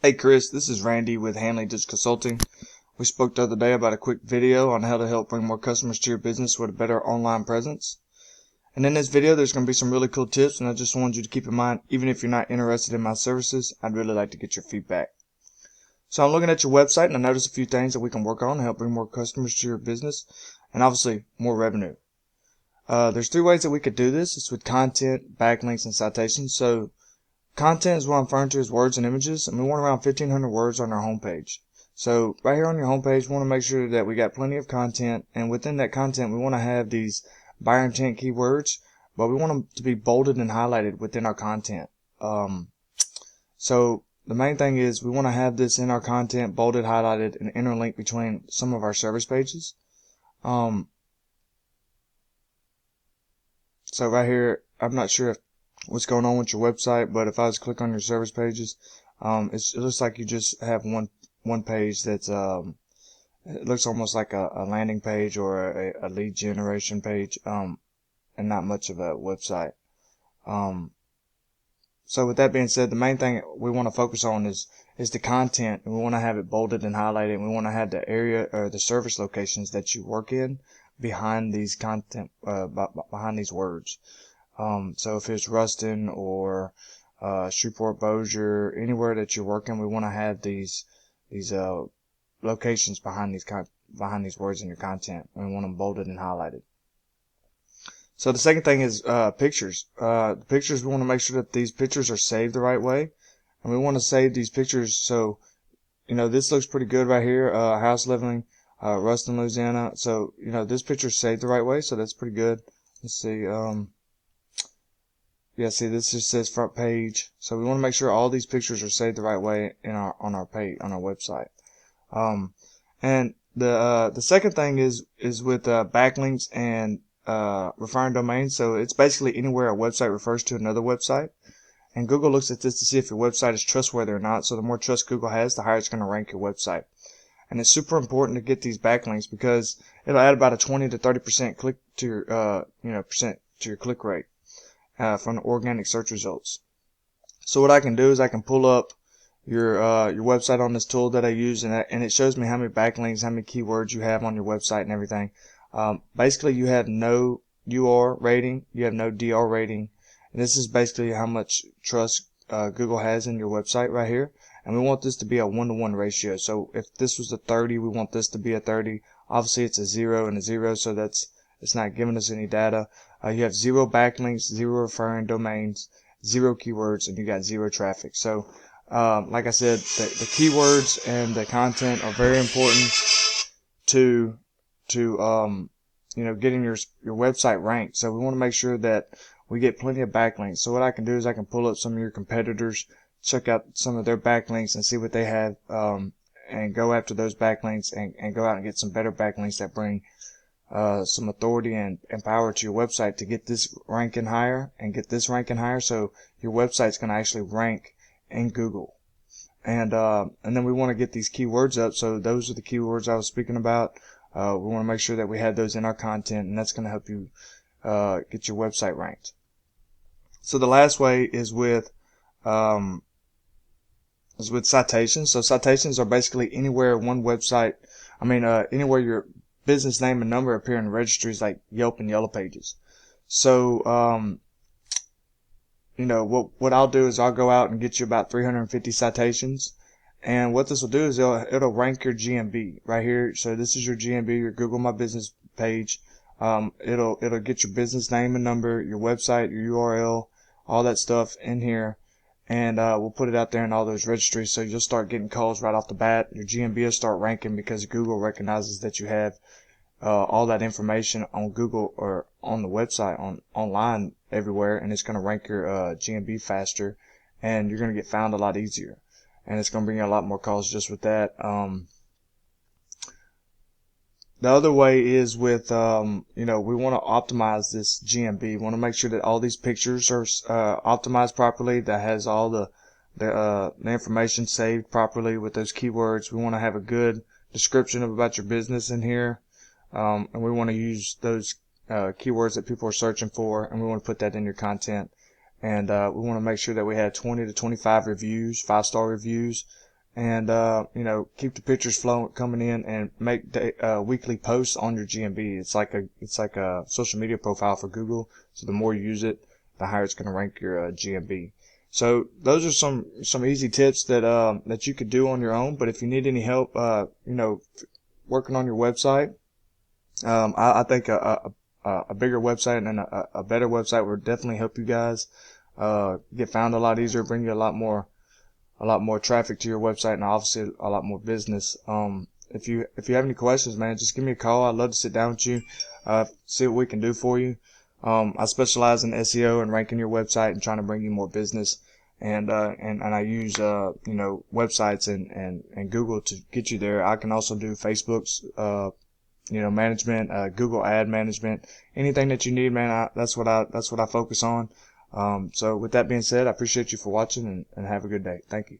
Hey Chris, this is Randy with Hanley Consulting. We spoke the other day about a quick video on how to help bring more customers to your business with a better online presence. And in this video, there's going to be some really cool tips, and I just wanted you to keep in mind, even if you're not interested in my services, I'd really like to get your feedback. So I'm looking at your website, and I noticed a few things that we can work on to help bring more customers to your business, and obviously more revenue. There's 3 ways that we could do this. It's with content, backlinks, and citations. So content is what I'm referring to as words and images, and we want around 1,500 words on our homepage. So right here on your homepage, we want to make sure that we got plenty of content, and within that content, we want to have these buyer intent keywords, but we want them to be bolded and highlighted within our content. So the main thing is we want to have this in our content, bolded, highlighted, and interlinked between some of our service pages. So right here, I'm not sure what's going on with your website, but if I was to click on your service pages, it looks like you just have one page that's it looks almost like a landing page or a lead generation page, and not much of a website. So with that being said, the main thing we want to focus on is the content, and we want to have it bolded and highlighted, and we want to have the area or the service locations that you work in behind these content, behind these words. So if it's Ruston or Shreveport, Bossier, anywhere that you're working, we want to have these locations behind these words in your content. We want them bolded and highlighted. So the second thing is pictures. The pictures, we want to make sure that these pictures are saved the right way, and we want to save these pictures so, this looks pretty good right here. House living, Ruston, Louisiana. So this picture's saved the right way, so that's pretty good. Let's see. Yeah, see, this just says front page. So we want to make sure all these pictures are saved the right way on our page, on our website. And the second thing is with backlinks and referring domains. So it's basically anywhere a website refers to another website. And Google looks at this to see if your website is trustworthy or not. So the more trust Google has, the higher it's going to rank your website. And it's super important to get these backlinks because it'll add about a 20 to 30% click to your percent to your click rate from the organic search results. So what I can do is I can pull up your website on this tool that I use, and it shows me how many backlinks, how many keywords you have on your website and everything. Basically, you have no UR rating, you have no DR rating, and this is basically how much trust Google has in your website right here. And we want this to be a 1-to-1 ratio. So if this was a 30, we want this to be a 30. Obviously, it's a 0 and a 0, so it's not giving us any data. You have 0 backlinks, 0 referring domains, 0 keywords, and you got 0 traffic. So, like I said, the keywords and the content are very important to getting your website ranked. So we want to make sure that we get plenty of backlinks. So what I can do is I can pull up some of your competitors, check out some of their backlinks and see what they have, and go after those backlinks and go out and get some better backlinks that bring some authority and power to your website to get this ranking higher and get this ranking higher, so your website's going to actually rank in Google. And then we want to get these keywords up. So those are the keywords I was speaking about. We want to make sure that we have those in our content, and that's going to help you get your website ranked. So the last way is with citations. So citations are basically anywhere one website, anywhere your business name and number appear in registries like Yelp and Yellow Pages. So, what I'll do is I'll go out and get you about 350 citations. And what this will do is it'll rank your GMB right here. So this is your GMB, your Google My Business page. It'll get your business name and number, your website, your URL, all that stuff in here. And we'll put it out there in all those registries, so you'll start getting calls right off the bat. Your GMB will start ranking because Google recognizes that you have all that information on Google or on the website, online everywhere, and it's going to rank your GMB faster, and you're going to get found a lot easier, and it's going to bring you a lot more calls just with that. The other way is with, we want to optimize this GMB. We want to make sure that all these pictures are optimized properly, that has all the information saved properly with those keywords. We want to have a good description about your business in here, and we want to use those keywords that people are searching for, and we want to put that in your content. And we want to make sure that we have 20 to 25 reviews, 5-star reviews, and keep the pictures flowing coming in, and make weekly posts on your GMB. It's like a social media profile for Google. So the more you use it, the higher it's going to rank your GMB. So those are some easy tips that you could do on your own. But if you need any help, working on your website, I think a bigger website and a better website would definitely help you guys get found a lot easier, bring you a lot more traffic to your website, and obviously a lot more business. If you have any questions, man, just give me a call. I'd love to sit down with you, see what we can do for you. I specialize in SEO and ranking your website and trying to bring you more business. And I use, websites and Google to get you there. I can also do Facebook's, management, Google ad management, anything that you need, man. That's what I focus on. So with that being said, I appreciate you for watching, and have a good day. Thank you.